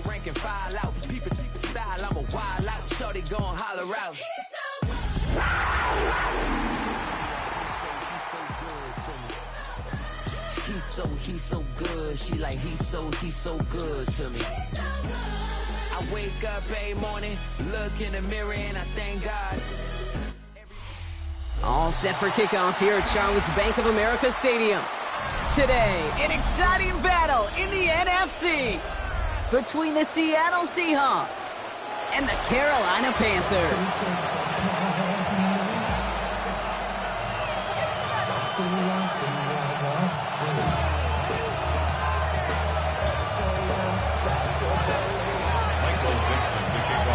rank and file out. People style, I'm a wild out. Shorty gon' holler out. He's so good. She like he's so good to me. I wake up every morning, look in the mirror, and I thank God. All set for kickoff here at Charlotte's Bank of America Stadium. Today, an exciting battle in the NFC between the Seattle Seahawks and the Carolina Panthers.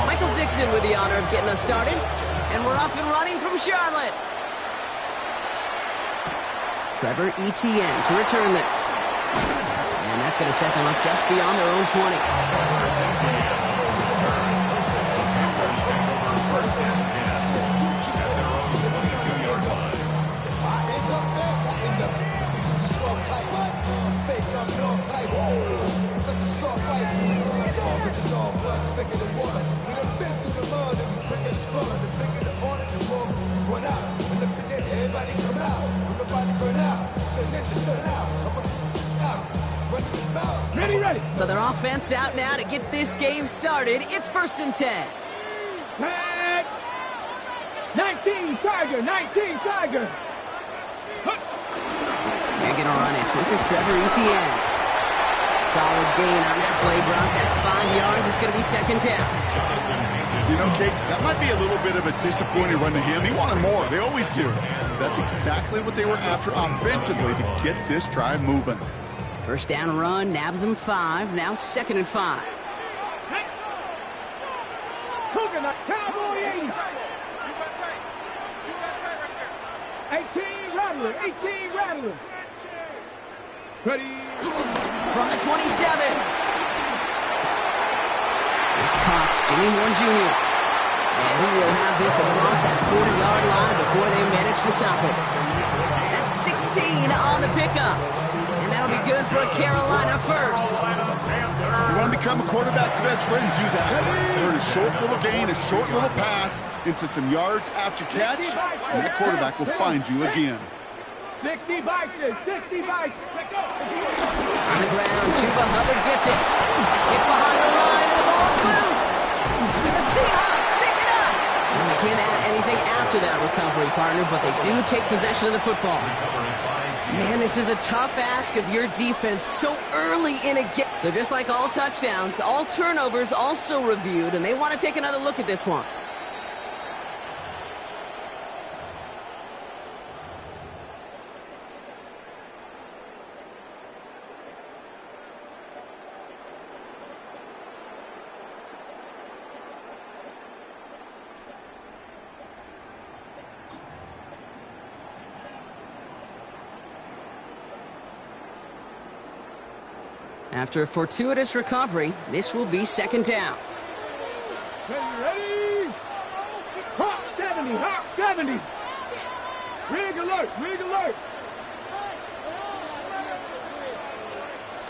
Michael Dixon with the honor of getting us started, and we're off and running from Charlotte. Trevor Etienne to return this. And that's going to set them up just beyond their own 20. So their offense out now to get this game started. It's 1st and 10. 19 Tiger, 19 Tiger. They're going to run it. So this is Trevor Etienne. Solid gain on that play, Brock. That's 5 yards. It's going to be 2nd down. You know, Kate, that might be a little bit of a disappointing run to him. He wanted more. They always do. That's exactly what they were after offensively to get this drive moving. 1st down run, nabs him 5. Now 2nd and 5. Coconut Cowboy 18 Rattler, 18 Rattler. Ready. From the 27. It's Cox, Jimmy Horn Jr. And he will have this across that 40-yard line before they manage to stop it. That's 16 on the pickup. And that'll be good for a Carolina first. You want to become a quarterback's best friend, do that. Turn a short little gain, a short little pass into some yards after catch, and that quarterback will find you again. 60 Bison, 60 Bison. On the ground, Chuba Hubbard gets it. Hit behind the line, and the ball is loose. The Seahawks pick it up. And they can't add anything after that recovery, partner, but they do take possession of the football. Man, this is a tough ask of your defense so early in a game. So just like all touchdowns, all turnovers also reviewed, and they want to take another look at this one. After a fortuitous recovery, this will be 2nd down. Ready? Hawk 70, Hawk 70. Rig alert, rig alert.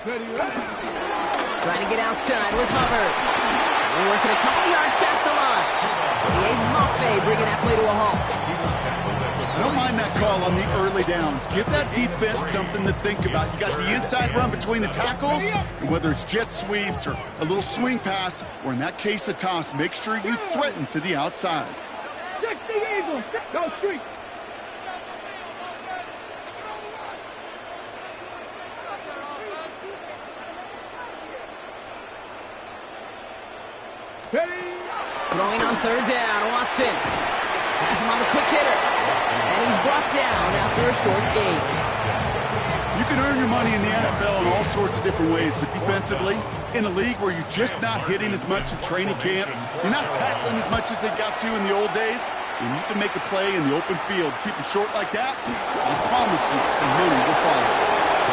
Ready? Trying to get outside with Hubbard. They're working a couple yards past the line. Mafe bringing that play to a halt. I don't mind that call on the early downs. Give that defense something to think about. You got the inside run between the tackles, and whether it's jet sweeps or a little swing pass, or in that case a toss, make sure you threaten to the outside. 60 Eagles, go street. Throwing on 3rd down, Watson. Has him on the quick hitter. And he's brought down after a short gain. You can earn your money in the NFL in all sorts of different ways, but defensively, in a league where you're just not hitting as much in training camp, you're not tackling as much as they got to in the old days, and you can make a play in the open field, keep it short like that, I promise you some money will follow.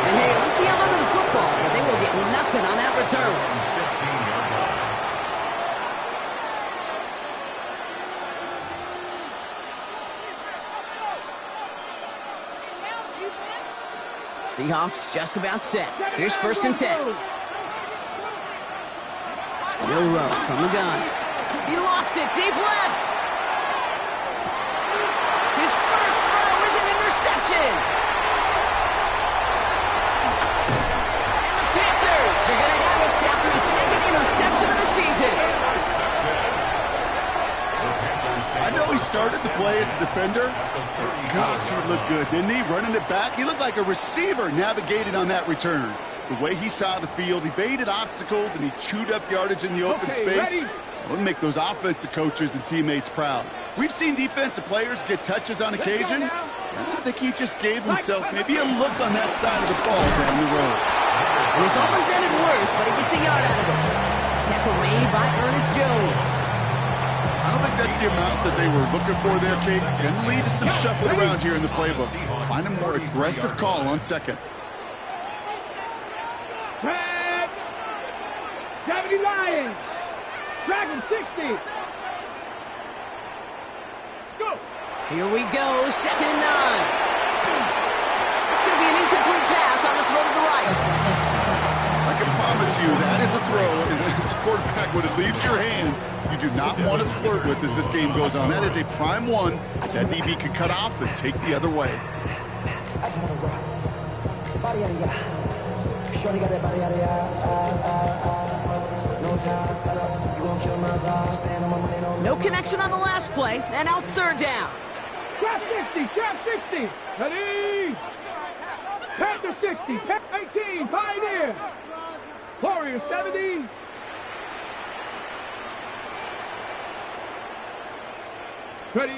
And hey, we'll see how under the football, but they will get nothing on that return. Seahawks just about set. Here's 1st and 10. Milrow from the gun. He lofts it deep left. His first throw is an interception. And the Panthers are going to have it after his second interception of the season. I know he started the play as a defender, but gosh, he looked good, didn't he? Running it back, he looked like a receiver navigated on that return. The way he saw the field, he baited obstacles, and he chewed up yardage in the open space. It would make those offensive coaches and teammates proud. We've seen defensive players get touches on occasion. I think he just gave himself maybe a look on that side of the ball down the road. And it's almost ended worse, but he gets a yard out of it. Tackle made by Ernest Jones. I don't think that's the amount that they were looking for there, Kate. Going to lead to some shuffling around here in the playbook. Find a more aggressive call on second. Drag. 70 Lions. Drag him 60. Let's go. Here we go, 2nd and 9. It's going to be an incomplete pass on the throw to the right. I can promise you that is a throw, and it's a quarterback when it leaves your hands, you do not want to flirt with as this game goes on. That is a prime one that DB could cut off and take the other way. No connection on the last play, and now it's 3rd down. Trap 60. Trap 60. Ready. Panther 60. 18. Pioneer. Warrior 70. Ready.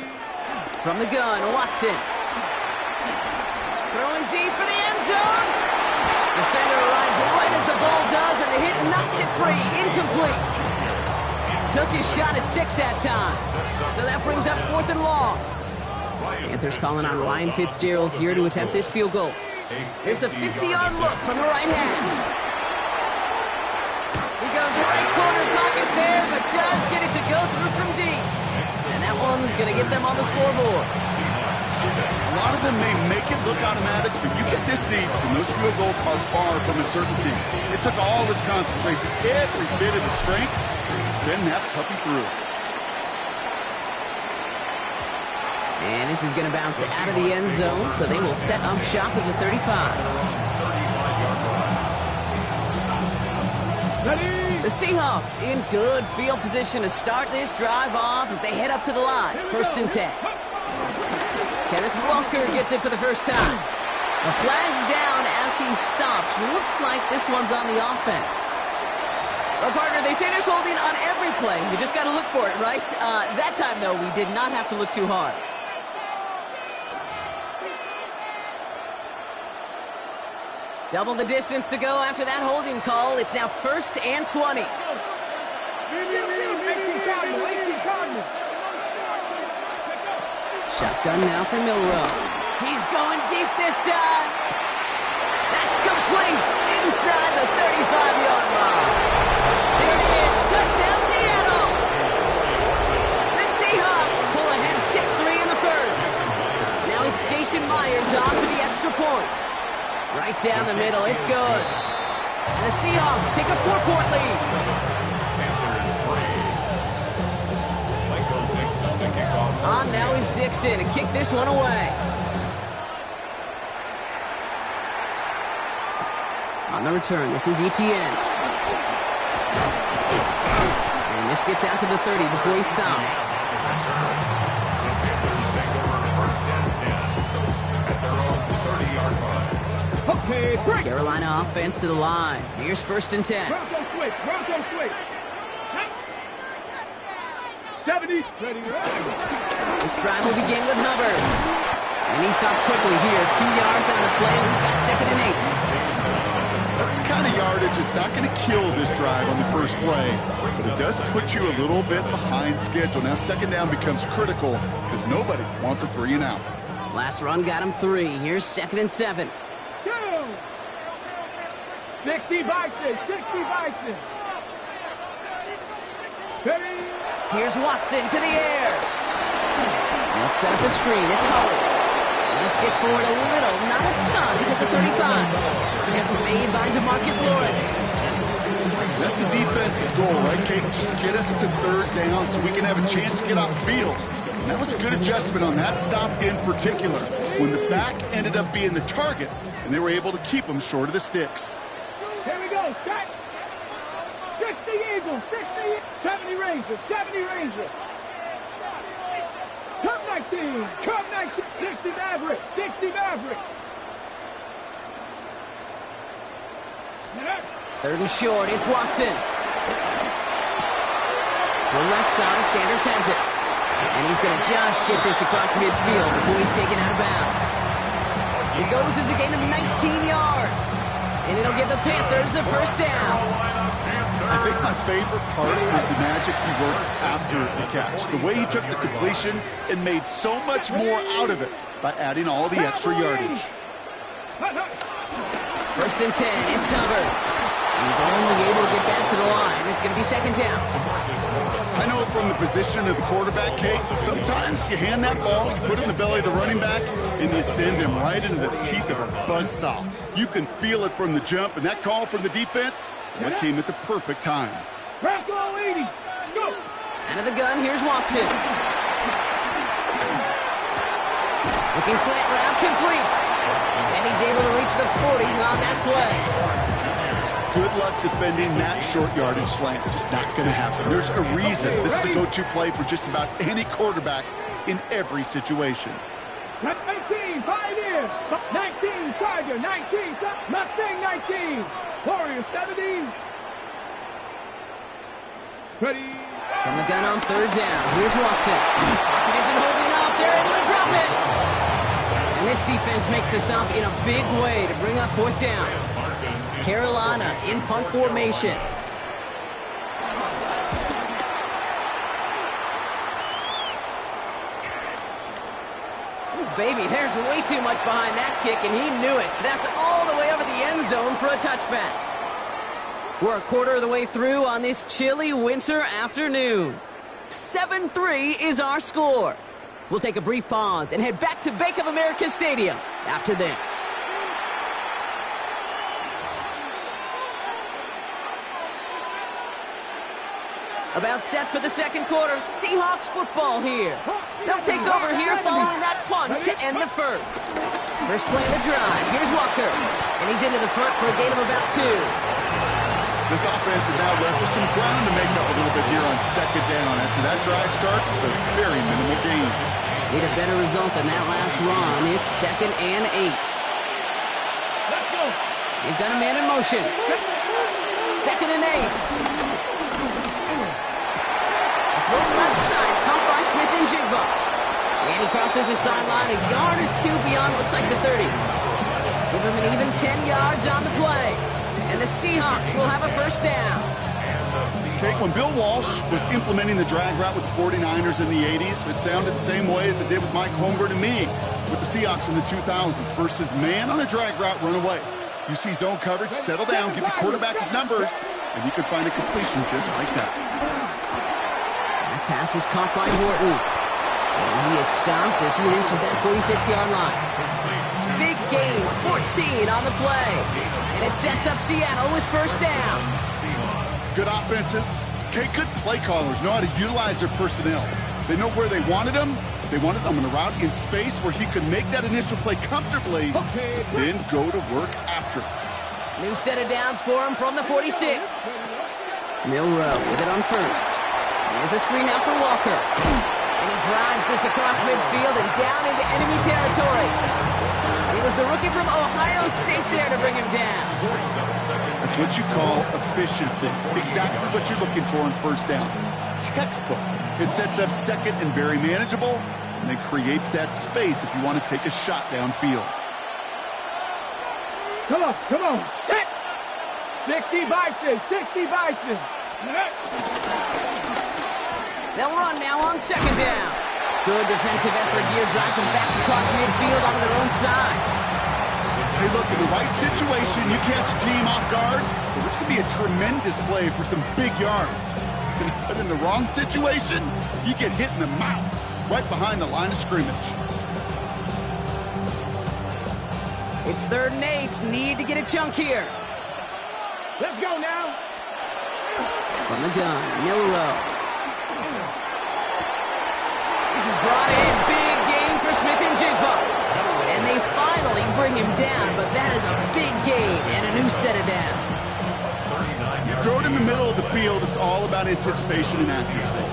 From the gun, Watson. Throwing deep for the end zone. Defender arrives right as the ball does, and the hit knocks it free. Incomplete. Took his shot at 6 that time. So that brings up 4th and long. Panthers calling on Ryan Fitzgerald here to attempt this field goal. There's a 50-yard look from the right hand. He goes right corner pocket there, but does get it to go through from deep. And that one's going to get them on the scoreboard. A lot of them may make it look automatic, but you get this deep, and those field goals are far from a certainty. It took all his concentration, every bit of his strength, to send that puppy through. And this is going to bounce out of the end zone, so they will set up shop at the 35. The Seahawks in good field position to start this drive off as they head up to the line. 1st and 10. Kenneth Walker gets it for the first time. The flag's down as he stops. Looks like this one's on the offense. Well, partner, they say there's holding on every play. You just got to look for it, right? That time, though, we did not have to look too hard. Double the distance to go after that holding call. It's now 1st and 20. Shotgun now for Milrow. He's going deep this time. That's complete inside the 35-yard line. There it is. Touchdown, Seattle. The Seahawks pull ahead 6-3 in the first. Now it's Jason Myers off for the extra point. Right down the middle, it's good. And the Seahawks take a 4-point lead. On now is Dixon to kick this one away. On the return, this is Etienne. And this gets out to the 30 before he stops. Okay, break. Carolina offense to the line. Here's 1st and 10. Bronco switch. Bronco switch. 70. Ready. This drive will begin with Hubbard. And he stopped quickly here. 2 yards on the play. We've got 2nd and 8. That's the kind of yardage that's not going to kill this drive on the first play, but it does put you a little bit behind schedule. Now 2nd down becomes critical because nobody wants a 3 and out. Last run got him 3. Here's 2nd and 7. 60 Bison. 60 Bison. Ready. Here's Watson to the air. Let's set up the screen. It's Hubbard. This gets forward a little, not a ton, to the 35. Made by DeMarcus Lawrence. That's a defense's goal, right, Kate? Just get us to third down so we can have a chance to get off the field. And that was a good adjustment on that stop in particular, when the back ended up being the target, and they were able to keep them short of the sticks. Here we go, set. 60 Eagles, 60, 70 Rangers, 70 Rangers. Come 19, come 19, 60 Maverick, 60 Maverick. Third and short, it's Watson. The left side, Sanders has it. And he's going to just get this across midfield before he's taken out of bounds. It goes as a gain of 19 yards. And it'll give the Panthers a first down. I think my favorite part was the magic he worked after the catch. The way he took the completion and made so much more out of it by adding all the extra yardage. First and 10, it's Hubbard. He's only able to get back to the line. It's going to be second down. I know from the position of the quarterback, Kate, sometimes you hand that ball, you put it in the belly of the running back, and you send him right into the teeth of a buzzsaw. You can feel it from the jump, and that call from the defense, that came at the perfect time. Bronco 80, go! Out of the gun, here's Watson. Looking slant route, complete. And he's able to reach the 40 on that play. Good luck defending that short yardage slant. Just not going to happen. There's a reason this is a go-to play for just about any quarterback in every situation. 19, 5 years. 19, Tiger, 19, Mustang 19. Warrior 70. Ready. From the gun on third down, here's Watson. Pocket isn't holding up. They're able to drop it. And this defense makes the stop in a big way to bring up fourth down. Carolina in punt formation. Oh, baby, there's way too much behind that kick, and he knew it. So that's all the way over the end zone for a touchback. We're a quarter of the way through on this chilly winter afternoon. 7-3 is our score. We'll take a brief pause and head back to Bank of America Stadium after this. About set for the second quarter. Seahawks football here. They'll take over here following that punt to end the first. First play of the drive. Here's Walker. And he's into the front for a gain of about 2. This offense is now left with some ground to make up a little bit here on second down. After that drive starts with a very minimal gain. Need a better result than that last run. It's 2nd and 8. Let's go. They've got a man in motion. 2nd and 8. Left side, caught by Smith and Jigba. And he crosses the sideline a yard or 2 beyond, looks like the 30. Give him an even 10 yards on the play. And the Seahawks will have a first down. Okay, when Bill Walsh was implementing the drag route with the 49ers in the 80s, it sounded the same way as it did with Mike Holmgren and me with the Seahawks in the 2000s. Versus man on a drag route, run away. You see zone coverage, settle down, give the quarterback his numbers, and you can find a completion just like that. Pass is caught by Horton. And he is stopped as he reaches that 46-yard line. Big gain, 14 on the play. And it sets up Seattle with first down. Good offenses. Okay, good play callers know how to utilize their personnel. They know where they wanted him. They wanted him on a route in space where he could make that initial play comfortably, then go to work after. New set of downs for him from the 46. Milrow with it on first. There's a screen out for Walker. And he drives this across midfield and down into enemy territory. It was the rookie from Ohio State there to bring him down. That's what you call efficiency. Exactly what you're looking for on first down. Textbook. It sets up second and very manageable, and then creates that space if you want to take a shot downfield. Come on, come on. 60 Bison, 60 Bison. They'll run now on second down. Good defensive effort here. Drives them back across midfield onto their own side. Hey, look, in the right situation, you catch a team off guard. Well, this could be a tremendous play for some big yards. But in the wrong situation, you get hit in the mouth right behind the line of scrimmage. It's 3rd and 8. Need to get a chunk here. Let's go now. From the gun, Milrow. This is brought in. Big gain for Smith and Jigba. And they finally bring him down, but that is a big gain and a new set of downs. You throw it in the middle of the field, it's all about anticipation and accuracy.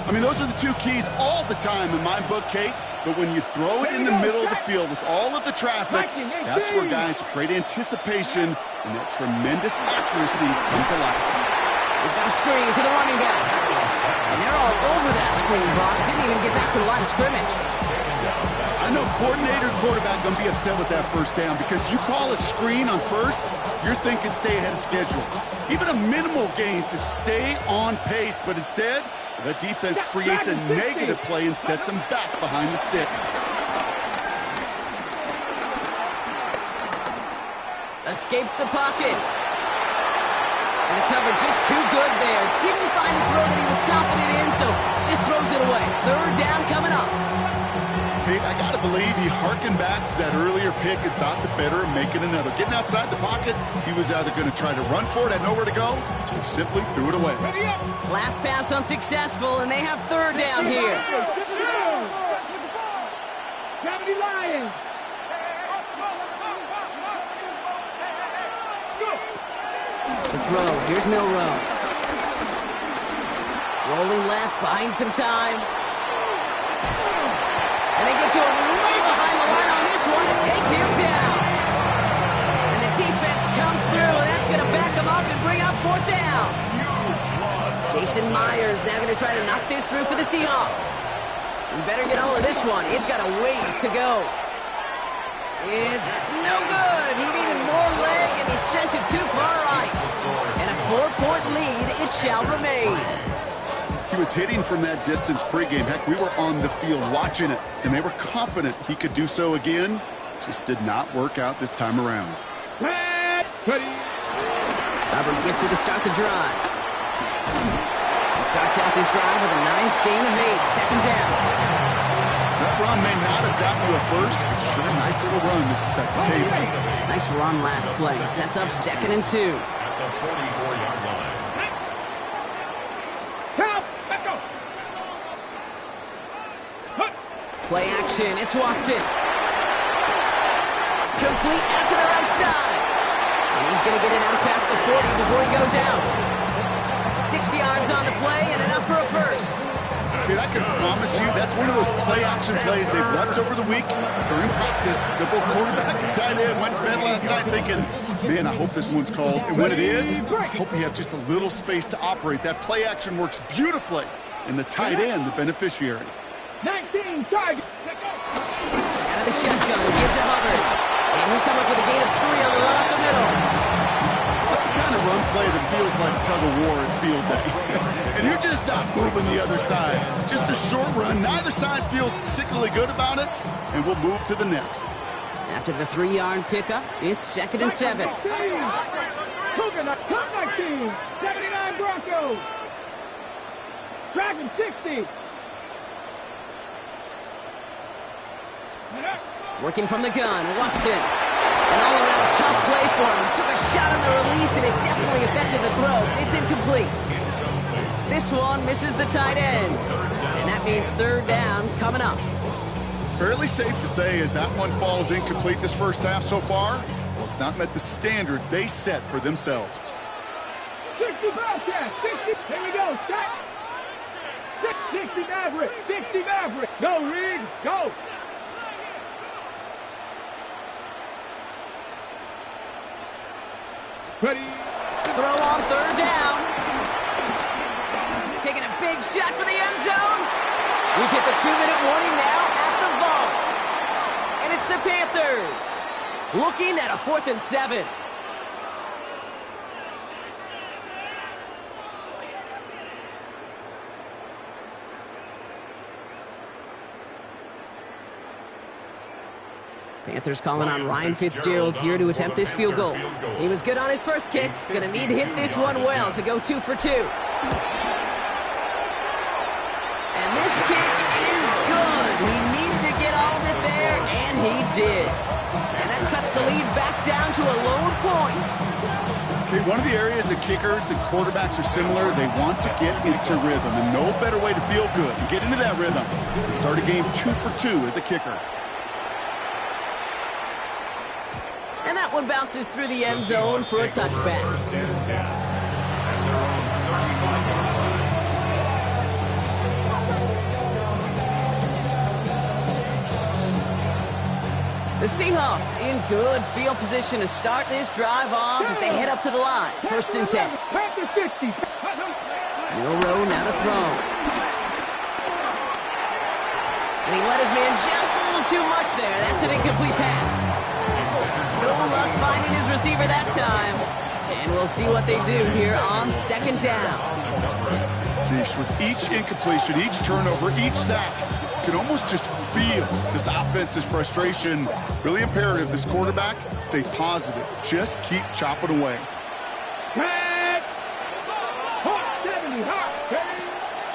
I mean, those are the two keys all the time in my book, Kate. But when you throw it in the middle of the field with all of the traffic, that's where guys with great anticipation and that tremendous accuracy come to life. We've got a screen to the running back. And they're all over that screen, Brock. Didn't even get back to the line of scrimmage. I know coordinator and quarterback going to be upset with that first down because you call a screen on first, you're thinking stay ahead of schedule. Even a minimal gain to stay on pace, but instead, the defense creates a negative play and sets them back behind the sticks. Escapes the pocket. And the cover just too good there. Didn't find a throw that he was confident in, so just throws it away. Third down coming up. Kate, I got to believe he hearkened back to that earlier pick and thought the better of making another. Getting outside the pocket, he was either going to try to run for it, had nowhere to go, so he simply threw it away. Last pass unsuccessful, and they have third down here. 70 Lions. The throw, here's Milrow. Rolling left, buying some time. And they get to him way behind the line on this one to take him down. And the defense comes through, and that's going to back him up and bring up fourth down. Jason Myers now going to try to knock this through for the Seahawks. You better get all of this one. It's got a ways to go. It's no good. He needed more leg, and he sent it too far right. And a 4-point lead, it shall remain. He was hitting from that distance pregame. Heck, we were on the field watching it, and they were confident he could do so again. Just did not work out this time around. Robert gets it to start the drive. He starts out this drive with a nice gain of 8, second down. That run may not have gotten you a first, but sure, a nice little run to set the table. Nice run last play. Sets up 2nd and 2. At the 44-yard line. Play action, it's Watson. Complete out to the right side. And he's going to get it out past the 40 before he goes out. 6 yards on the play and enough for a first. Dude, I can promise you that's one of those play-action plays they've left over the week during practice. The both quarterback and tight end went to bed last night thinking, man, I hope this one's called. And when it is, I hope you have just a little space to operate. That play-action works beautifully, and the tight end, the beneficiary. 19 target. Out of the shotgun, give to Hubbard. And he'll come up with a gain of 3 on the run up the middle. That's the kind of run play that feels like tug-of-war at field day. And you're just not moving the other side. Just a short run. Neither side feels particularly good about it, and we'll move to the next. After the 3-yard pickup, it's 2nd and 7. Cougar 19, 79 Broncos. Dragon 60. Working from the gun, Watson. An all-around tough play for him. He took a shot on the release, and it definitely affected the throw. It's incomplete. This one misses the tight end. And that means third down coming up. Fairly safe to say as that one falls incomplete this first half so far, well, it's not met the standard they set for themselves. 60 Bobcat, 60. Here we go, stop. 60 Maverick, 60 Maverick. Go, Reed, go. Ready. Throw on third down. Taking a big shot for the end zone. We get the 2-minute warning now at the vault. And it's the Panthers looking at a 4th and 7. Panthers calling on Ryan Fitzgerald here to attempt this field goal. He was good on his first kick. Gonna need to hit this one well to go 2 for 2. And this kick is good. He needed to get all of it there, and he did. And that cuts the lead back down to a lone point. Okay, one of the areas that kickers and quarterbacks are similar, they want to get into rhythm, and no better way to feel good and get into that rhythm and start a game 2 for 2 as a kicker. And that one bounces through the end zone for a touchback. First and 10 at their own 35-yard line. The Seahawks in good field position to start this drive off as they head up to the line. First and 10. Panther 50. Milrow now to throw. And he let his man just a little too much there. That's an incomplete pass. No luck finding his receiver that time. And we'll see what they do here on second down. Geez, with each incompletion, each turnover, each sack, you can almost just feel this offense's frustration. Really imperative, this quarterback, stay positive. Just keep chopping away.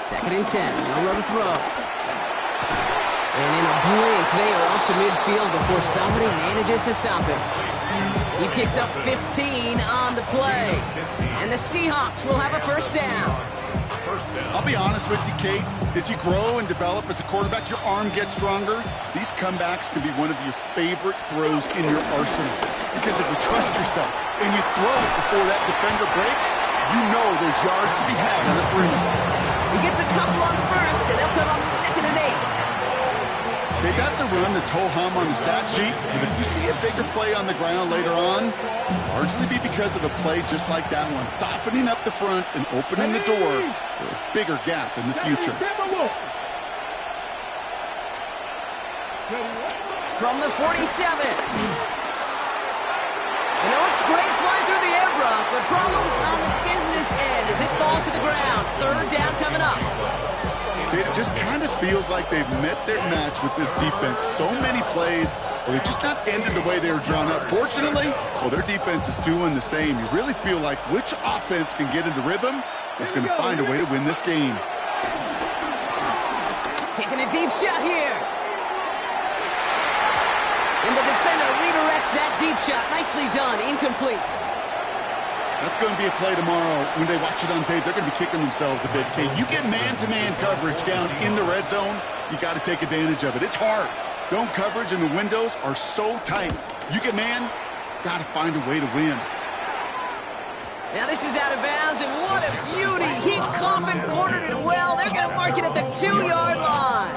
Second and 10. Milrow to throw. And in a blink, they are up to midfield before somebody manages to stop him. He picks up 15 on the play. And the Seahawks will have a first down. I'll be honest with you, Kate. As you grow and develop as a quarterback, your arm gets stronger. These comebacks can be one of your favorite throws in your arsenal. Because if you trust yourself and you throw it before that defender breaks, you know there's yards to be had on the perimeter. He gets a couple on first, and they'll come up second and 8. Okay, that's a run that's ho-hum on the stat sheet, but if you see a bigger play on the ground later on, largely be because of a play just like that one, softening up the front and opening the door for a bigger gap in the future. From the 47. You know, it's great flying through the air, Brock, but problems on the business end as it falls to the ground. Third down coming up. It just kind of feels like they've met their match with this defense. So many plays, well, they've just not ended the way they were drawn up. Fortunately, well, their defense is doing the same. You really feel like which offense can get into rhythm is going to find a way to win this game. Taking a deep shot here. And the defender redirects that deep shot. Nicely done. Incomplete. That's going to be a play tomorrow. When they watch it on tape, they're going to be kicking themselves a bit. Okay, you get man-to-man coverage down in the red zone, you got to take advantage of it. It's hard. Zone coverage and the windows are so tight. You get man, got to find a way to win. Now this is out of bounds, and what a beauty. He coffin cornered it well. They're going to mark it at the 2-yard line.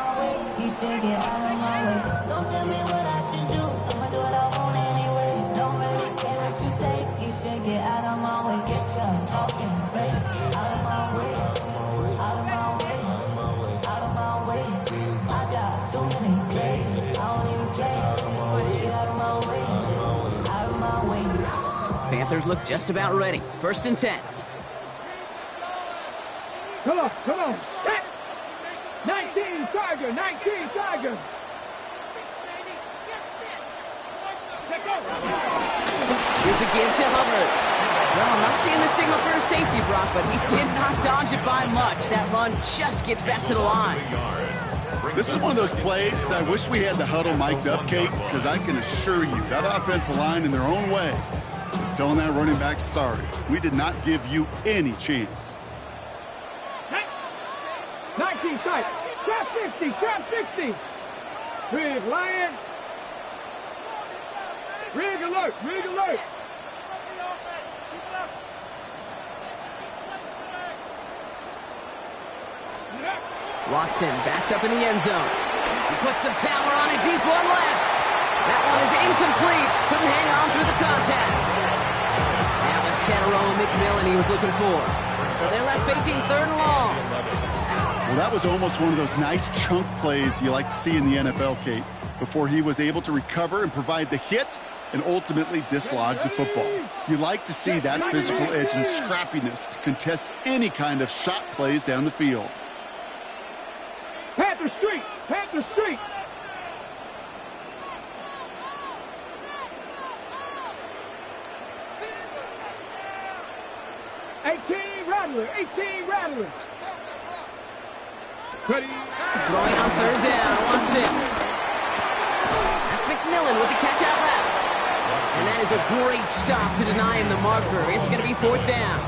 He should get out of my way. Don't tell me what I should do. I'ma do what I want anyway. Don't really care what you think. You should get out of my way. Get your talking face out of my way. Out of my way. Out of my way. I got too many plays. I don't even care. Get out of my way. Out of my way. Panthers look just about ready. First and 10. Come on, come on. 19 Tiger, 19 Tiger. Here's a give to Hubbard. Well, I'm not seeing the signal for a safety, Brock, but he did not dodge it by much. That run just gets back to the line. This is one of those plays that I wish we had the huddle mic'd up, Kate, because I can assure you that offensive line in their own way is telling that running back, sorry, we did not give you any chance. 19 tight. Trap 60, trap 60. Rig Lion. Rig alert, rig alert. Watson backed up in the end zone. He puts some power on a deep one left. That one is incomplete. Couldn't hang on through the contact. That was Tannero McMillan he was looking for. So they're left facing third and long. Well, that was almost one of those nice chunk plays you like to see in the NFL, Kate, before he was able to recover and provide the hit and ultimately dislodge the football. You like to see that physical edge and scrappiness to contest any kind of shot plays down the field. Panther Street, Panther Street. Rattler, 18 Rattler. Ready. Throwing on third down, Watson. That's McMillan with the catch out left. And that is a great stop to deny him the marker. It's going to be 4th down.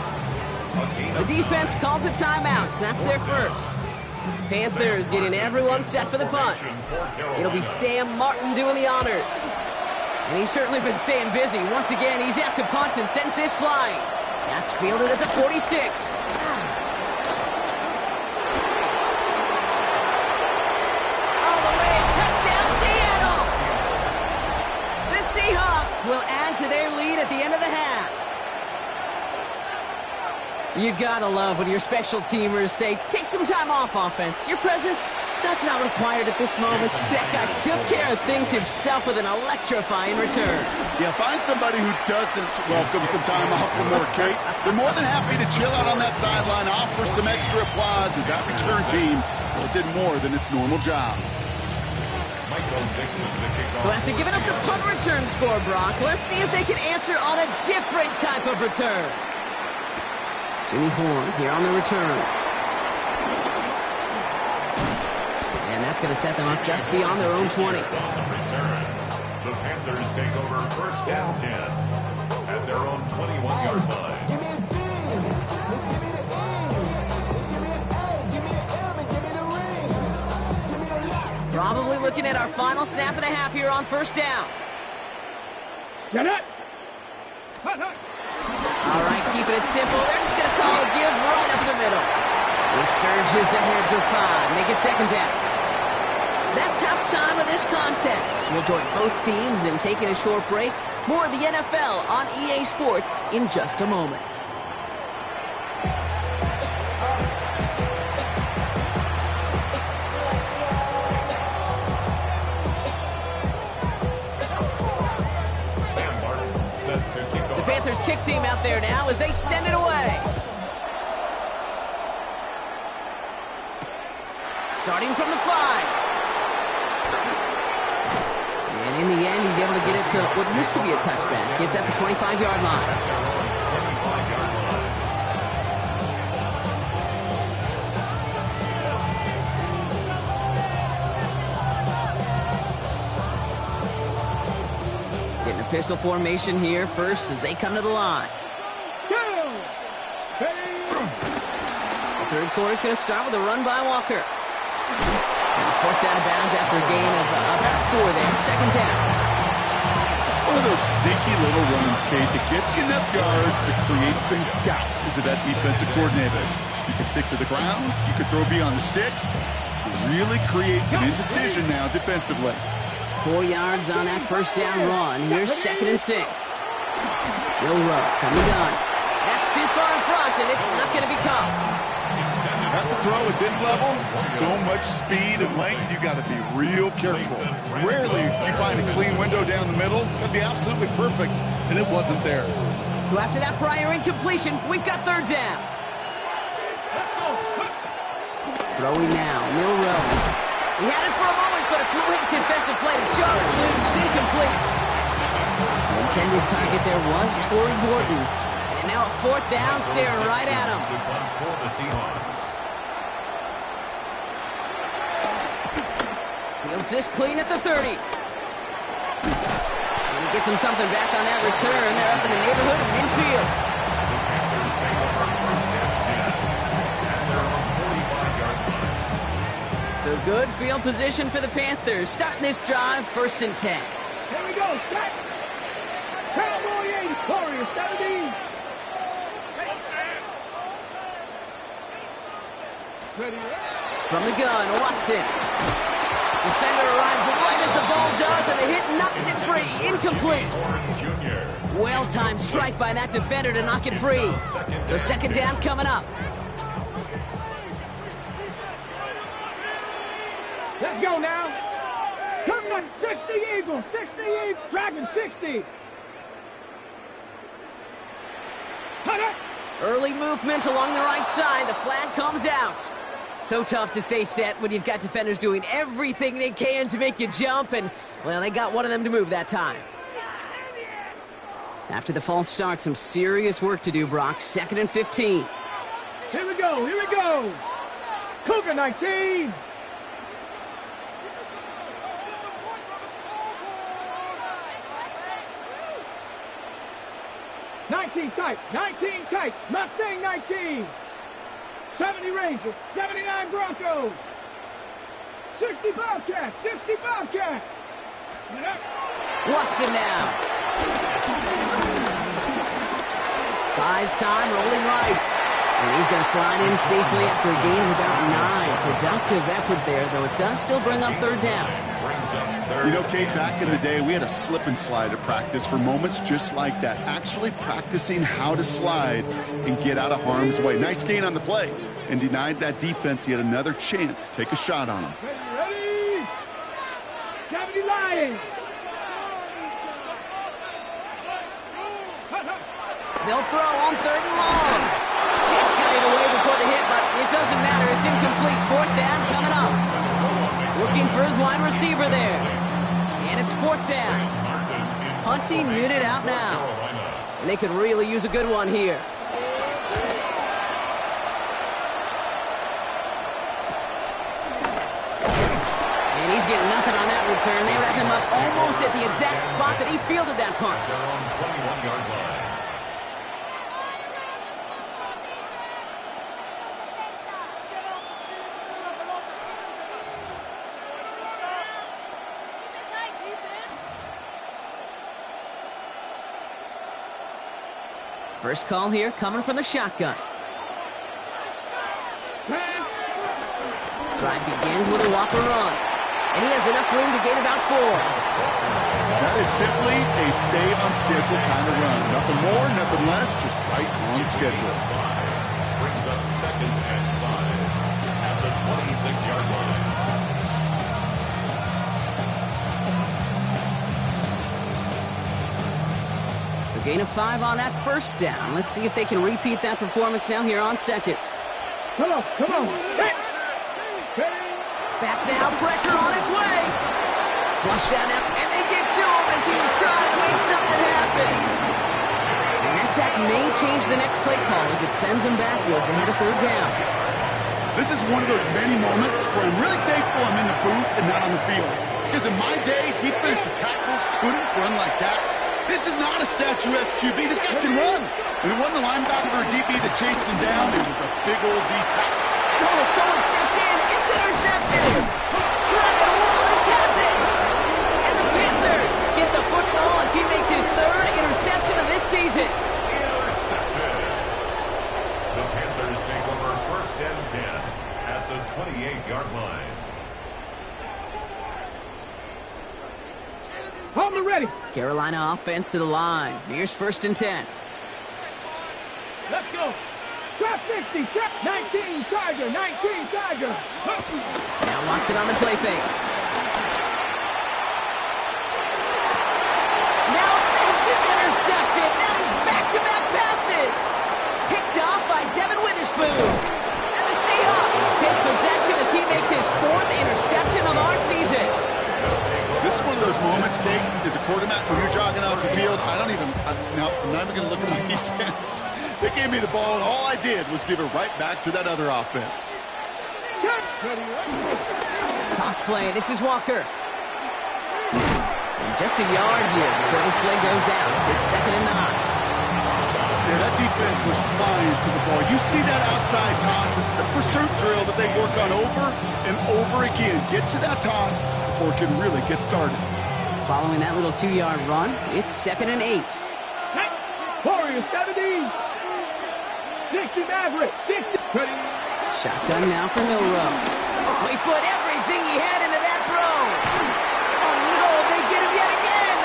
The defense calls a timeout. So that's their first. Panthers getting everyone set for the punt. It'll be Sam Martin doing the honors. And he's certainly been staying busy. Once again, he's out to punt and sends this flying. That's fielded at the 46. All the way, touchdown Seattle! The Seahawks will add to their lead at the end of the half. You gotta love when your special teamers say, take some time off, offense. Your presence, that's not required at this moment. That guy took care of things himself with an electrifying return. Yeah, find somebody who doesn't welcome some time off for more, Kate. They're more than happy to chill out on that sideline, offer some extra applause as that return team, well, did more than its normal job. So after giving up the punt return score, Brock, let's see if they can answer on a different type of return. Jimmy Horn here on the return. And that's going to set them up just beyond their own 20. The Panthers take over 1st and 10 at their own 21-yard line. Give me a D. Give me the E. Give me an A. Give me an M. And give me the ring. Give me the lock. Probably looking at our final snap of the half here on 1st down. Get it. Hut, hut. All right, keeping it simple. They're just going to call a give right up the middle. He surges ahead for 5. Make it 2nd down. That's halftime of this contest. We'll join both teams in taking a short break. More of the NFL on EA Sports in just a moment. The Panthers kick team out there now as they send it away. Starting from the 5. And in the end, he's able to get it to what used to be a touchback. It's at the 25-yard line. Getting a pistol formation here first as they come to the line. The 3rd quarter is going to start with a run by Walker. And he's forced out of bounds after a gain of about 4 there. 2nd down. It's one of those sneaky little runs, Kate, that gets you enough yards to create some doubt into that defensive coordinator. You can stick to the ground. You can throw beyond the sticks. It really creates an indecision now defensively. 4 yards on that 1st down run. Here's 2nd and 6. Will Rowe from the gun. That's too far in front, and it's not going to be caught. That's a throw at this level. So much speed and length, you got to be real careful. Rarely do you find a clean window down the middle. That'd be absolutely perfect, and it wasn't there. So after that prior incompletion, we've got 3rd down. Throwing now, Milroe. He had it for a moment, but a great defensive play to jar it loose. Incomplete. The intended target there was Torrey Horton. And now a 4th down, staring right at him. Feels this clean at the 30. And he gets him something back on that return. They're up in the neighborhood of midfield. So good field position for the Panthers. Starting this drive, 1st and 10. Here we go, set. Cowboy 80, Corey, 17. Ready. From the gun, Watson. Defender arrives right as the ball does, and the hit knocks it free. Incomplete. Well-timed strike by that defender to knock it free. So 2nd down coming up. Let's go now. Come on, 60 Eagles, 60 Eagles, Dragon 60. Early movement along the right side. The flag comes out. So tough to stay set when you've got defenders doing everything they can to make you jump, and, well, they got one of them to move that time. After the false start, some serious work to do, Brock. 2nd and 15. Here we go, here we go. Cougar 19. 19 tight. 19 tight. Mustang 19. 70 Rangers. 79 Broncos. 60 Bobcats. 60 Bobcats. Watson now. Buys time, rolling right. And he's going to slide in safely after a gain of about 9. Productive effort there, though it does still bring up third down. You know, Kate, back in the day, we had a slip and slide at practice for moments just like that. Actually practicing how to slide and get out of harm's way. Nice gain on the play. And denied that defense yet another chance to take a shot on him. Ready? 70 Lions. They'll throw on third and long. Just got it away before the hit, but it doesn't matter. It's incomplete. Fourth down coming up. Looking for his wide receiver there. And it's fourth down. Punting unit out now. And they could really use a good one here. And he's getting nothing on that return. They wrap him up almost at the exact spot that he fielded that punt. They're on 21-yard line. First call here coming from the shotgun. Drive begins with a walker run. And he has enough room to gain about 4. That is simply a stay on schedule kind of run. Nothing more, nothing less, just right on schedule. Brings up 2nd and 5 at the 26-yard line. So gain of 5 on that first down. Let's see if they can repeat that performance now here on second. Come on, come on. Hey. Back now, pressure on its way. Flush down now, and they get to him as he was trying to make something happen. And that sack may change the next play call as it sends him backwards ahead of third down. This is one of those many moments where I'm really thankful I'm in the booth and not on the field. Because in my day, defensive tackles couldn't run like that. This is not a statuesque QB. This guy can run. And it wasn't a linebacker or a DB that chased him down. It was a big old D tackle. And oh, someone stepped in. It's intercepted. Trevor Wallace has it. And the Panthers get the football as he makes his 3rd interception of this season. Intercepted. The Panthers take over 1st and 10 at the 28-yard line. Home ready. Carolina offense to the line. Here's 1st and 10. Let's go. Trap 60, trap 19, Tiger, 19, Tiger. Now Watson on the play fake. Now this is intercepted. That is back-to-back passes. Picked off by Devin Witherspoon. And the Seahawks take possession as he makes his 4th interception of our season. This is one of those moments, Kate, as a quarterback, when you're jogging off the field, I'm not even going to look at my defense. They gave me the ball, and all I did was give it right back to that other offense. Toss play. This is Walker. And just a yard here before this play goes out. It's 2nd and 9. Yeah, that defense was flying to the ball. You see that outside toss. This is a pursuit drill that they work on over and over again. Get to that toss before it can really get started. Following that little 2-yard run, it's 2nd and 8. Warriors 70. 60 Maverick. 60. Shotgun now for Milrow. Oh, he put everything he had into that throw. Oh, no, they get him yet again.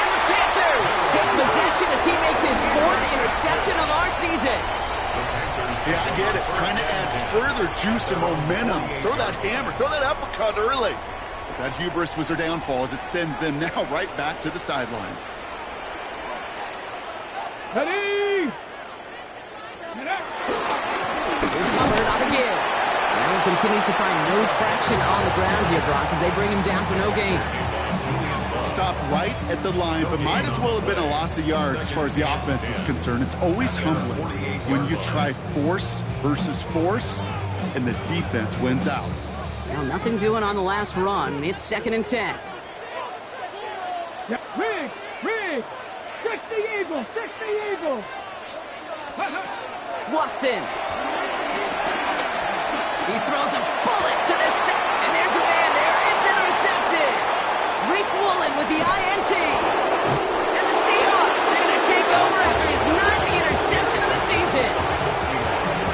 And the Panthers take possession as he makes his 4th interception of our season. Yeah, I get it. Trying to add further juice and momentum. Throw that hammer. Throw that uppercut early. But that hubris was their downfall as it sends them now right back to the sideline. Ready. Here's Hubbard on the give. Now he continues to find no traction on the ground here, Brock, as they bring him down for no gain. Stopped right at the line, but might as well have been a loss of yards as far as the offense is concerned. It's always humbling when you try force versus force, and the defense wins out. Now nothing doing on the last run. It's 2nd and 10. Riggs. 60 Eagles, 60 Eagles. Watson. He throws a bullet to the and there's a man there. It's intercepted. Rick Woolen with the INT. And the Seahawks are going to take over after his 9th interception of the season.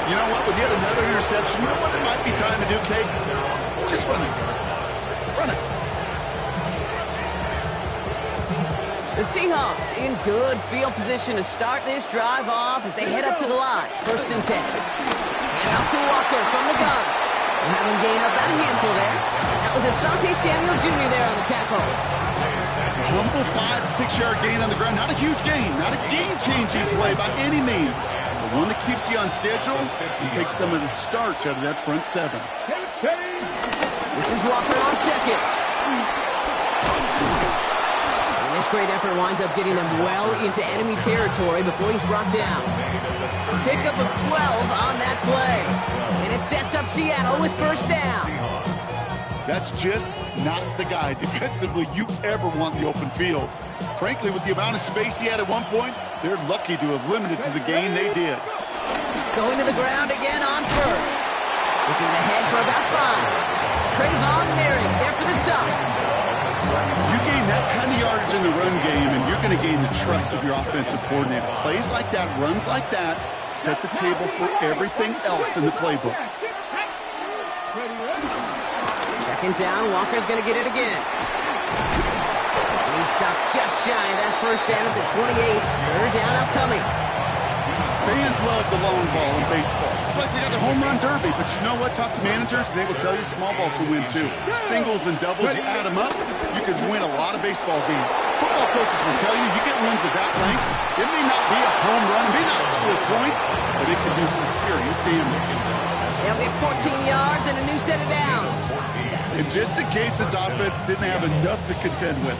You know what? With yet another interception, you know what it might be time to do, Kate? Just run it. Run it. The Seahawks in good field position to start this drive off as they head up to the line. 1st and 10. And up to Walker from the gun. We'll have him gain up that handful there. That was Asante Samuel Jr. there on the tackle. Humble 5 to 6 yard gain on the ground. Not a huge gain. Not a game-changing play by any means. But one that keeps you on schedule and takes some of the starch out of that front 7. This is Walker on second. And this great effort winds up getting them well into enemy territory before he's brought down. Pickup of 12 on that play. And it sets up Seattle with 1st down. That's just not the guy defensively you ever want in the open field. Frankly, with the amount of space he had at one point, they're lucky to have limited to the gain they did. Going to the ground again on 1st. This is ahead for about 5. Trayvon Merrick there for the stop. You gain that kind of yardage in the run game, and you're going to gain the trust of your offensive coordinator. Plays like that, runs like that, set the table for everything else in the playbook. 2nd down, Walker's going to get it again. And he's stopped just shy of that 1st down at the 28. 3rd down upcoming. Fans love the long ball in baseball. It's like they got the home run derby, but you know what? Talk to managers, and they will tell you small ball can win too. Singles and doubles, you add them up, you can win a lot of baseball games. Football coaches will tell you, you get runs of that length, it may not be a home run, it may not score points, but it can do some serious damage. They'll get 14 yards and a new set of downs. And just in case this offense didn't have enough to contend with,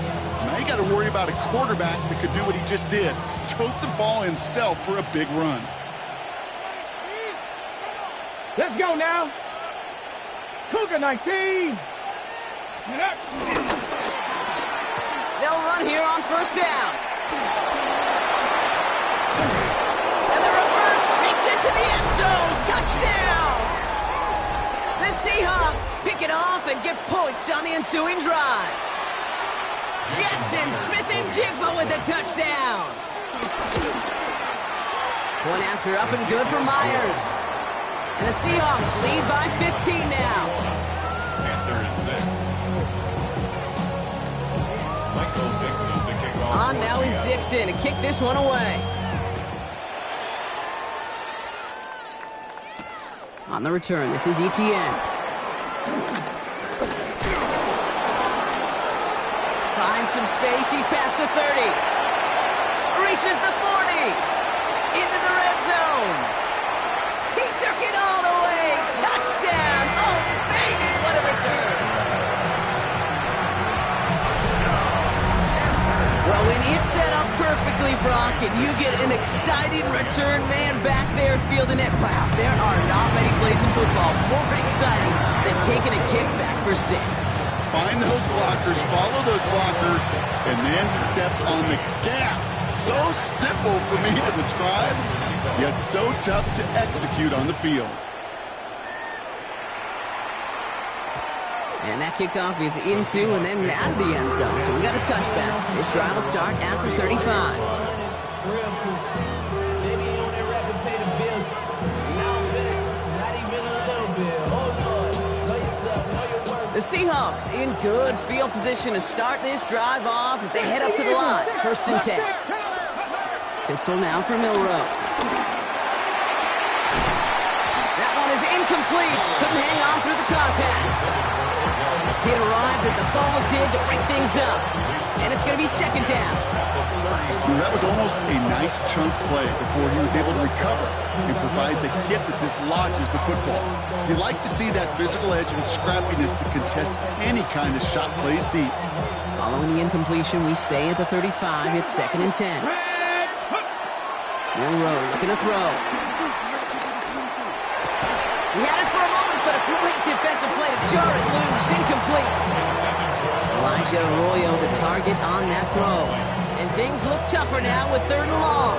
now you got to worry about a quarterback that could do what he just did. Tote the ball himself for a big run. Let's go now. Cougar 19. They'll run here on 1st down. And the reverse makes it to the end zone. Touchdown! The Seahawks pick it off and get points on the ensuing drive. Jackson Smith and Jigba with a touchdown. One after up and good for Myers. And the Seahawks lead by 15 now. Panthers 6. Michael Dixon to kick off. On now is Dixon to kick this one away. On the return, this is Etienne. Finds some space, he's past the 30. Reaches the 40. Into the red zone. He took it all the way. Touchdown. Oh, baby, what a return. Well, when it's set up perfectly, Brock, and you get an exciting return man back there fielding it, wow, there are not many plays in football more exciting than taking a kick back for 6. Find those blockers, follow those blockers, and then step on the gas. So simple for me to describe, yet so tough to execute on the field. And that kickoff is into and then out of the end zone. So we got a touchback. This drive will start at the 35. The Seahawks in good field position to start this drive off as they head up to the line. 1st and 10. Pistol now for Milrow. That one is incomplete. Couldn't hang on through the contact. He arrived as the ball did to break things up. And it's going to be 2nd down. That was almost a nice chunk play before he was able to recover and provide the hit that dislodges the football. You like to see that physical edge and scrappiness to contest any kind of shot plays deep. Following the incompletion, we stay at the 35. It's 2nd and 10. Milrow looking to throw. He had it for a moment, but a great defensive play to jar it loose. Incomplete. Elijah Arroyo, the target on that throw. And things look tougher now with 3rd and long.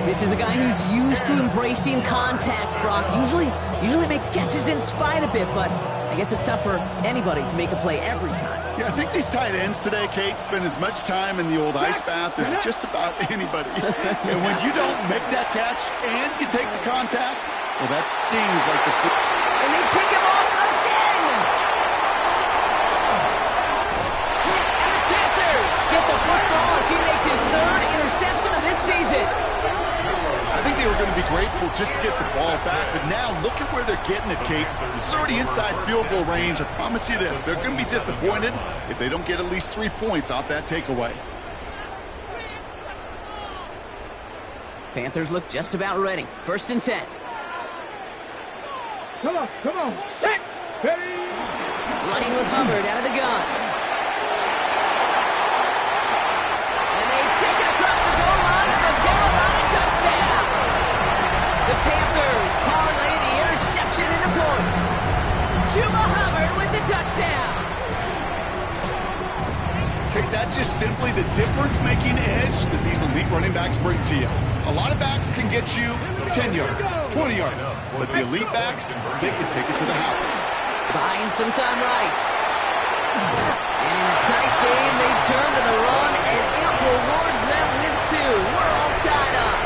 This is a guy who's used to embracing contact, Brock. Usually makes catches in spite of it, but I guess it's tough for anybody to make a play every time. Yeah, I think these tight ends today, Kate, spend as much time in the old ice bath as just about anybody. And when you don't make that catch and you take the contact, well, that stings like the foot. And they pick him off again! And the Panthers get the football as he makes his 3rd interception of this season. I think they were going to be grateful just to get the ball back, but now look at where they're getting it, Kate. This is already inside field goal range. I promise you this, they're going to be disappointed if they don't get at least 3 points off that takeaway. Panthers look just about ready. 1st and 10. Come on. Set. Ready. Running with Hubbard out of the gun. And they take it across the goal line for a Carolina touchdown. The Panthers parlay the interception into points. Chuba Hubbard with the touchdown. Okay, that's just simply the difference-making edge that these elite running backs bring to you. A lot of backs can get you 10 yards, 20 yards, but the elite backs, they can take it to the house. Buying some time right. And in a tight game, they turn to the run, and it rewards them with 2. We're all tied up.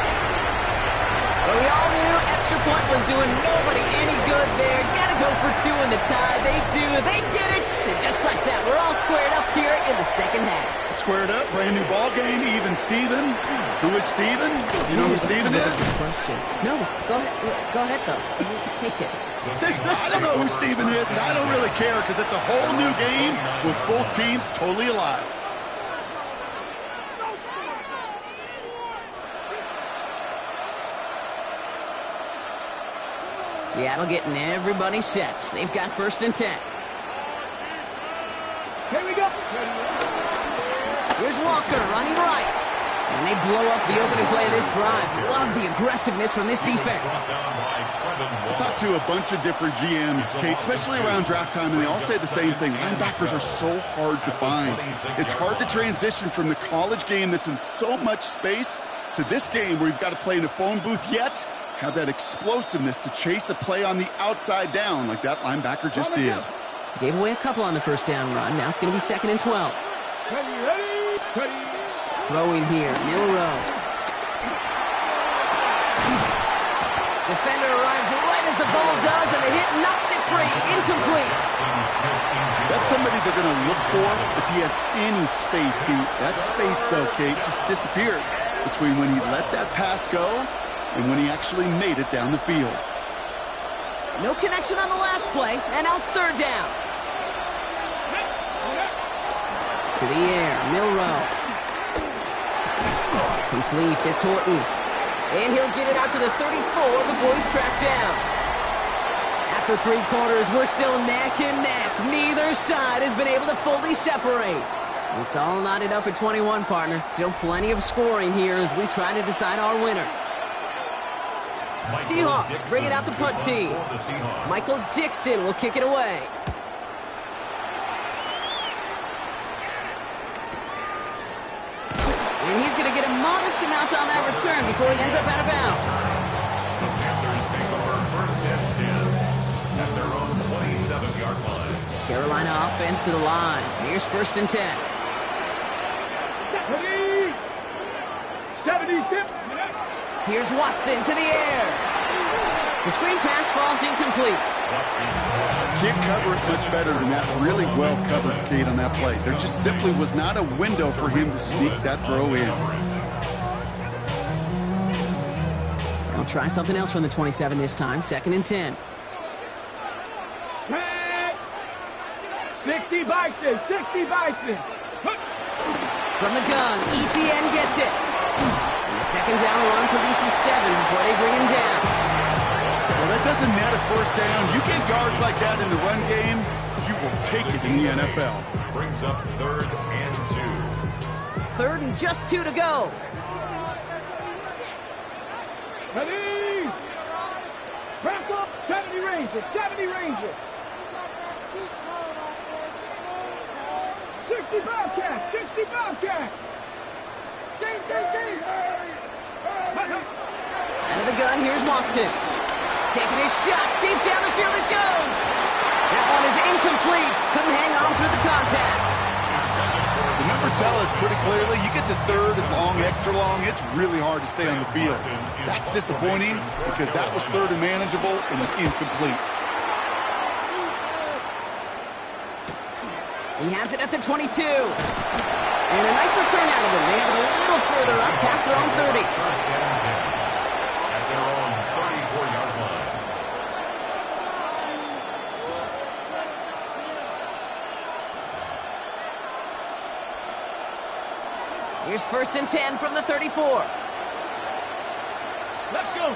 But we all knew extra point was doing nobody any good there. Gotta go for 2 in the tie. They do. They get it. And just like that, we're all squared up here in the second half. Squared up, brand new ball game, even Steven. Who is Steven? You know who Steven is? No, go ahead though. Take it. I don't know who Steven is, and I don't really care because it's a whole new game with both teams totally alive. Seattle getting everybody set. They've got 1st and 10. Here we go. Here's Walker running right. And they blow up the opening play of this drive. Love the aggressiveness from this defense. I talked to a bunch of different GMs, Kate, especially around draft time, and they all say the same thing. Linebackers are so hard to find. It's hard to transition from the college game that's in so much space to this game where you've got to play in a phone booth, yet have that explosiveness to chase a play on the outside down like that linebacker just did. Gave away a couple on the 1st down run. Now it's going to be 2nd and 12. Ready. Throwing here, Milrow. Defender arrives right as the ball does, and the hit knocks it free. Incomplete. That's somebody they're going to look for if he has any space, dude. That space, though, Kate, just disappeared between when he let that pass go and when he actually made it down the field. No connection on the last play, and now it's 3rd down. To the air, Milrow. Complete, it's Horton. And he'll get it out to the 34 before he's tracked down. After 3 quarters, we're still neck and neck. Neither side has been able to fully separate. It's all knotted up at 21, partner. Still plenty of scoring here as we try to decide our winner. Seahawks bring it out the punt team. Michael Dixon will kick it away. And he's going to get a modest amount on that return before he ends up out of bounds. The Panthers take over 1st and 10 at their own 27-yard line. Carolina offense to the line. Here's 1st and 10. 76. Here's Watson to the air. The screen pass falls incomplete. Can't cover it much better than that. Really well covered, Kate, on that play. There just simply was not a window for him to sneak that throw in. I'll try something else from the 27 this time. 2nd and 10. 60 Bison. 60 Bison. From the gun, ETN gets it. And the 2nd down run produces 7 before they bring him down. Well, that doesn't matter 1st down. You get yards like that in the run game, you will take it in the NFL. Brings up 3rd and 2. 3rd and just 2 to go. Ready? Wrap up. 70 Rangers. 70 Rangers. 60 Bobcats. 60 Bobcats. Out of the gun, here's Watson. Taking his shot, deep down the field it goes. That one is incomplete. Couldn't hang on through the contact. The numbers tell us pretty clearly, you get to third and long, extra long, it's really hard to stay on the field. That's disappointing because that was third and manageable and incomplete. He has it at the 22. And a nice return out of him. They have it a little further up past their own 30. First down and 10 at their own 34-yard line. Here's first and 10 from the 34. Let's go.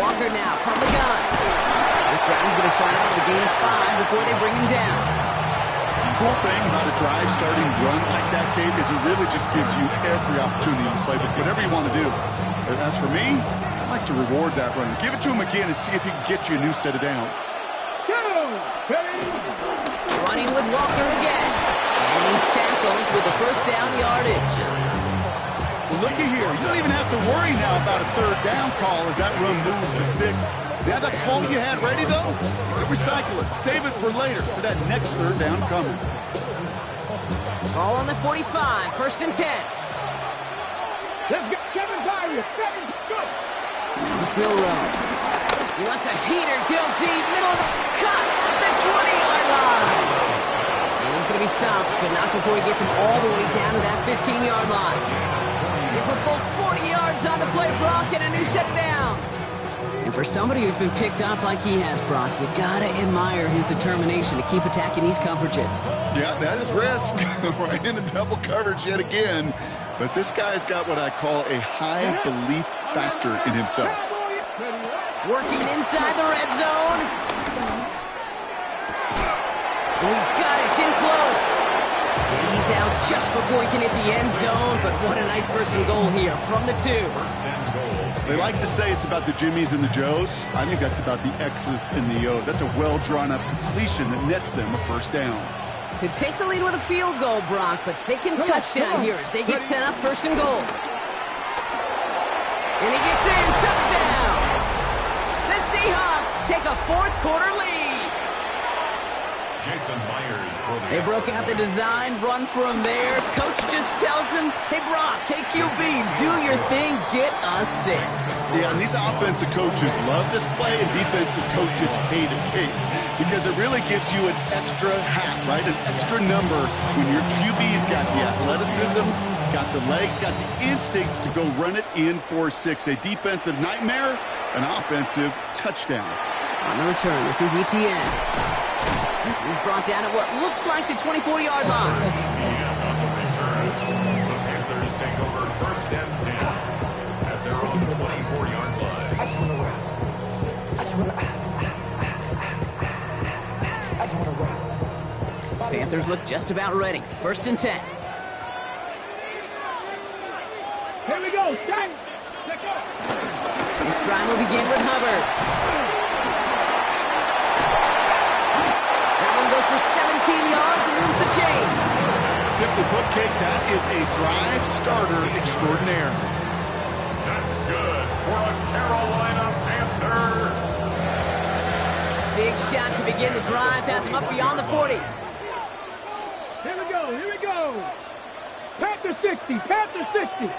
Walker now from the gun. This drive is going to start out with a gain of 5 before they bring him down. The cool thing about a drive starting run like that, Kate, is it really just gives you every opportunity to play with whatever you want to do. As for me, I like to reward that run. Give it to him again and see if he can get you a new set of downs. Running with Walker again. And he's tackled with the first down yardage. Well, looky here. You don't even have to worry now about a third down call as that run moves the sticks. Now that call you had ready, though, you can recycle it. Save it for later for that next third down coming. Ball on the 45, first and 10. Let's go. Kevin Byron. Go. It's Milrow. He lets a heater go deep, middle of the cut at the 20-yard line. And he's going to be stopped, but not before he gets him all the way down to that 15-yard line. It's a full 40 yards on the play, Brock, and a new set of downs. And for somebody who's been picked off like he has, Brock, you gotta admire his determination to keep attacking these coverages. Yeah, that is risk. Right into double coverage yet again. But this guy's got what I call a high belief factor in himself. Working inside the red zone. Oh, he's got it. It's in close. And he's out just before he can hit the end zone. But what a nice first and goal here from the 2. They like to say it's about the Jimmies and the Joes. I think that's about the X's and the O's. That's a well-drawn-up completion that nets them a first down. Could take the lead with a field goal, Brock, but thinking touchdown here as they get set up first and goal. And he gets in. Touchdown! The Seahawks take a fourth-quarter lead. Jason Myers for the They broke out the design run for him there. Coach just tells him, hey, Brock, hey, QB, do your thing, get a 6. Yeah, and these offensive coaches love this play, and defensive coaches hate it, Kate, because it really gives you an extra hat, right? An extra number when your QB's got the athleticism, got the legs, got the instincts to go run it in for 6. A defensive nightmare, an offensive touchdown. On the return, this is ETN. He's brought down at what looks like the 24-yard line. The Panthers take over first and 10 at their own 24-yard line. I just want to run. Panthers look just about ready. First and 10. Here we go. Set. Let's go. This drive will begin with Hubbard. That one goes for 17 yards and moves the chains. Simply put, Kate, that is a drive starter extraordinaire. That's good for a Carolina Panther. Big shot to begin the drive, has him up beyond the 40. Here we go. Here we go. Panther 60. Panther 60.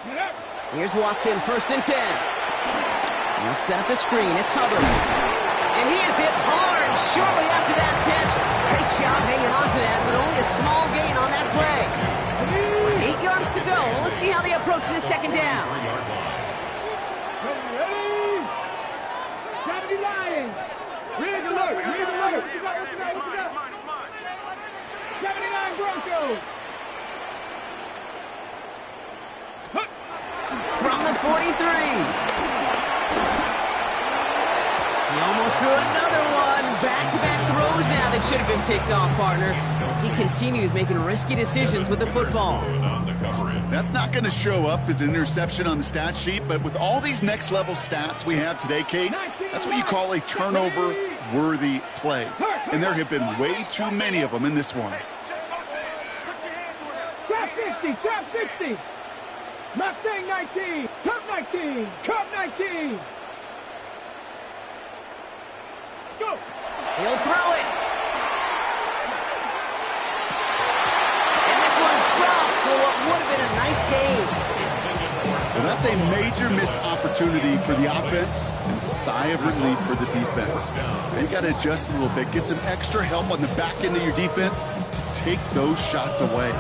Get up. Here's Watson, first and 10. Let's set up the screen. It's Hubbard. And he is hit hard shortly after that catch. Great job hanging on to that, but only a small gain on that play. 8 yards to go. Let's see how they approach this second down. Ready? 70 Lions. Rig alert. Rig alert. 79 Broncos. From the 43. He almost threw another one. Back-to-back throws now that should have been picked off, partner, as he continues making risky decisions with the football. That's not going to show up as an interception on the stat sheet, but with all these next-level stats we have today, Kate, that's what you call a turnover-worthy play. And there have been way too many of them in this one. 60, trap 60. Mustang 19, Cup 19, Cup 19. Let's go. He'll throw it. And this one's dropped for what would have been a nice game. Well, that's a major missed opportunity for the offense and a sigh of relief for the defense. Now you got to adjust a little bit, get some extra help on the back end of your defense to take those shots away.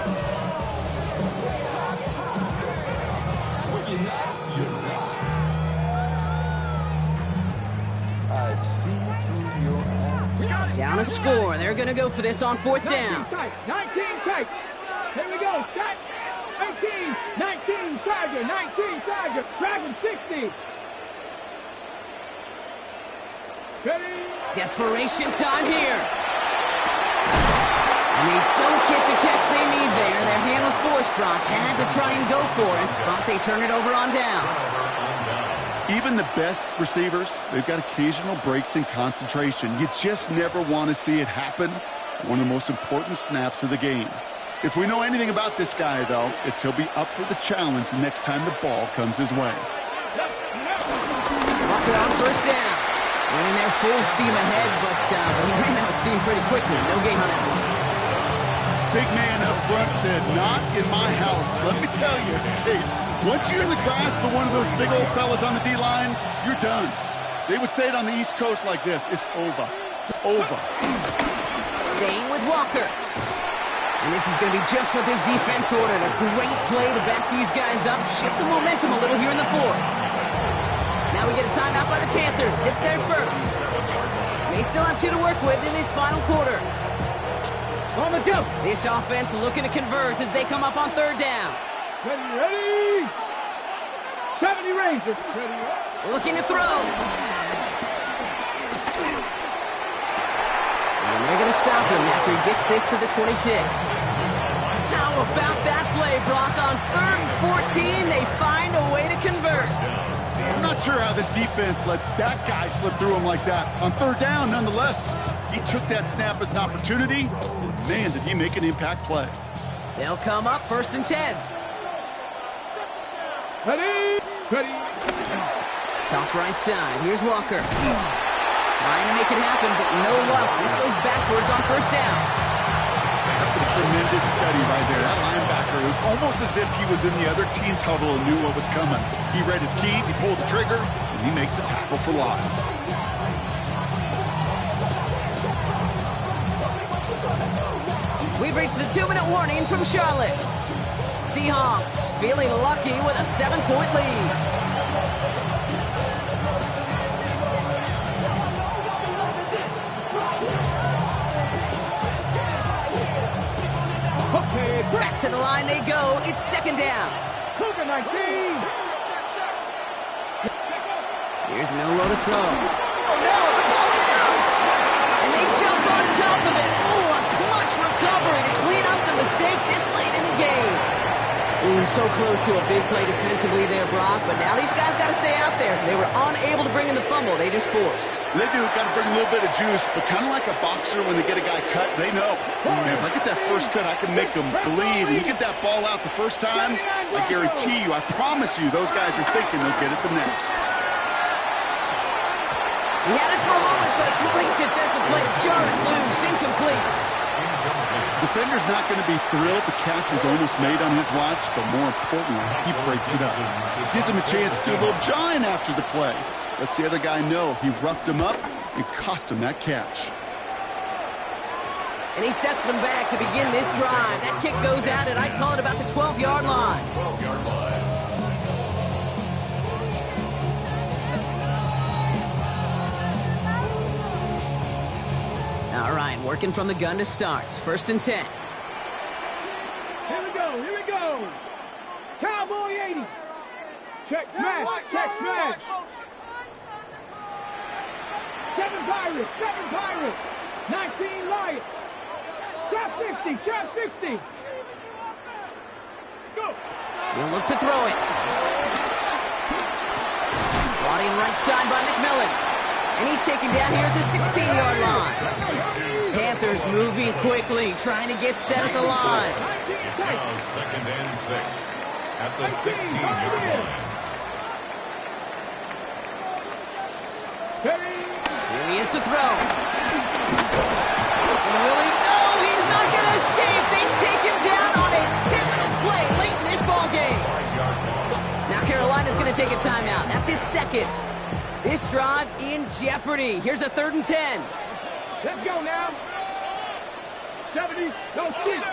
I see through your eyes. Down a score. They're going to go for this on fourth down. 19 tight. Here we go. Tight. 18, 19, Tiger, 19, Tiger. Dragon 60. Ready. Desperation time here. And they don't get the catch they need there. Their hand was forced, Brock. Had to try and go for it, but they turn it over on downs. Even the best receivers, they've got occasional breaks in concentration. You just never want to see it happen. One of the most important snaps of the game. If we know anything about this guy, though, it's he'll be up for the challenge the next time the ball comes his way. Walker on first down. Running there full steam ahead, but he ran out of steam pretty quickly. No gain on that one. Big man up front said, "Not in my house." Let me tell you, Kate, once you're in the grasp of one of those big old fellas on the D-line, you're done. They would say it on the East Coast like this: it's over. Over. Staying with Walker. And this is going to be just what this defense ordered. A great play to back these guys up, shift the momentum a little here in the fourth. Now we get a timeout by the Panthers. It's their first. They still have 2 to work with in this final quarter. On the go. This offense looking to convert as they come up on third down. Ready. 70 Rangers. Ready. Looking to throw. And they're going to stop him after he gets this to the 26. How about that play, Brock? On 3rd and 14, they find a way to convert. I'm not sure how this defense let that guy slip through him like that. On 3rd down, nonetheless, he took that snap as an opportunity, and man, did he make an impact play. They'll come up 1st and 10. Ready. Toss right side. Here's Walker. Trying to make it happen, but no luck. This goes backwards on 1st down. That's some tremendous study right there. That linebacker, it was almost as if he was in the other team's huddle and knew what was coming. He read his keys, he pulled the trigger, and he makes a tackle for loss. We've reached the 2-minute warning from Charlotte. Seahawks feeling lucky with a 7-point lead. Back to the line they go. It's 2nd down. Cougar 19. Here's Milroe to throw. Oh no, the ball is loose. And they jump on top of it. Ooh, a clutch recovery to clean up the mistake this late in the game. Ooh, so close to a big play defensively there, Brock, but now these guys got to stay out there. They were unable to bring in the fumble. They just forced. They do, got to bring a little bit of juice, but kind of like a boxer when they get a guy cut, they know. Man, if I get that first cut, I can make them bleed. And you get that ball out the first time, I guarantee you, I promise you, those guys are thinking they'll get it the next. He had it for a moment, but a great defensive play to jar it loose, incomplete. Defender's not going to be thrilled the catch was almost made on his watch, but more importantly, he breaks it up. Gives him a chance to do a little jawing after the play. Lets the other guy know he roughed him up and cost him that catch. And he sets them back to begin this drive. That kick goes out, and I'd call it about the 12-yard line. 12-yard line. All right, working from the gun to start. 1st and 10. Here we go. Cowboy 80. Check smash. 7 Pirates. 19 Lions. Trap 60. Let's go. He'll look to throw it. Brought in right side by McMillan. And he's taken down here at the 16-yard line. Panthers moving quickly, trying to get set at the line. It's now 2nd and 6 at the 16-yard line. Here he is to throw. And will he? No, he's not going to escape. They take him down on a pivotal play late in this ball game. Now Carolina's going to take a timeout. That's its second. This drive in jeopardy. Here's a 3rd and 10. Let's go now. 70, no skip.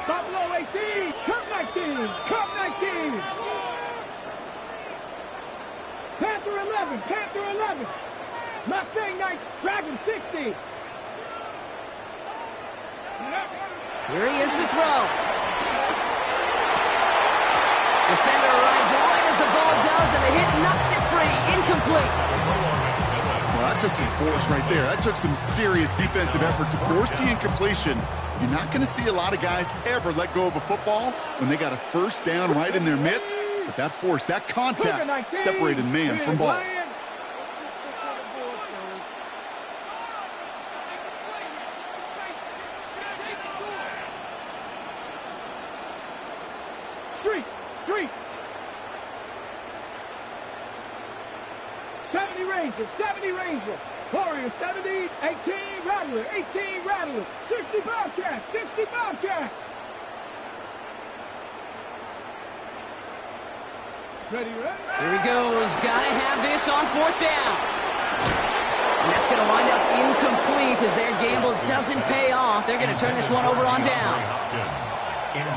Buffalo 18, Cup 19, Cup 19. Panther 11, Panther 11. Mustang 9, Dragon 60. Here he is to throw. Defender arrives right as the ball does, and the hit knocks it free. Incomplete. Well, that took some force right there. That took some serious defensive effort to force the incompletion. You're not going to see a lot of guys ever let go of a football when they got a first down right in their midst. But that force, that contact, separated man from ball. Street. 70 Rangers, 70 Rangers. Warriors 70, 18 Rattler, 18 Rattler, 60 Bobcat, 60 Bobcat. Ready? Here he goes. Gotta have this on 4th down. And that's going to wind up incomplete as their gamble doesn't pay off. They're going to turn this one over on downs.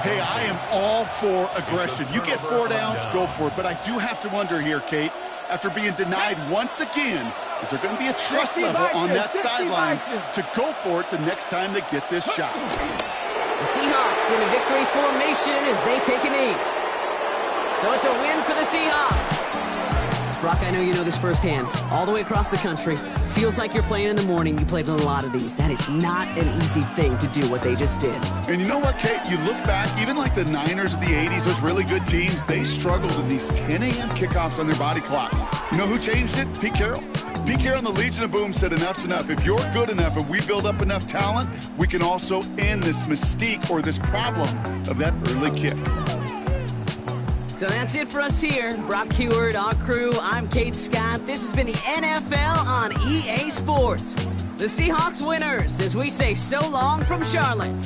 Hey, I am all for aggression. You get 4 downs, go for it. But I do have to wonder here, Kate, after being denied once again, is there going to be a trust level on that sidelines to go for it the next time they get this shot? The Seahawks in a victory formation as they take a knee. So it's a win for the Seahawks. Brock, I know you know this firsthand. All the way across the country, feels like you're playing in the morning. You played a lot of these. That is not an easy thing to do what they just did. And you know what, Kate? You look back, even like the Niners of the 80s, those really good teams, they struggled in these 10 a.m. kickoffs on their body clock. You know who changed it? Pete Carroll. Pete Carroll and the Legion of Boom said enough's enough. If you're good enough, if we build up enough talent, we can also end this mystique or this problem of that early kick. So that's it for us here. Brock Heward, our crew, I'm Kate Scott. This has been the NFL on EA Sports. The Seahawks winners as we say so long from Charlotte.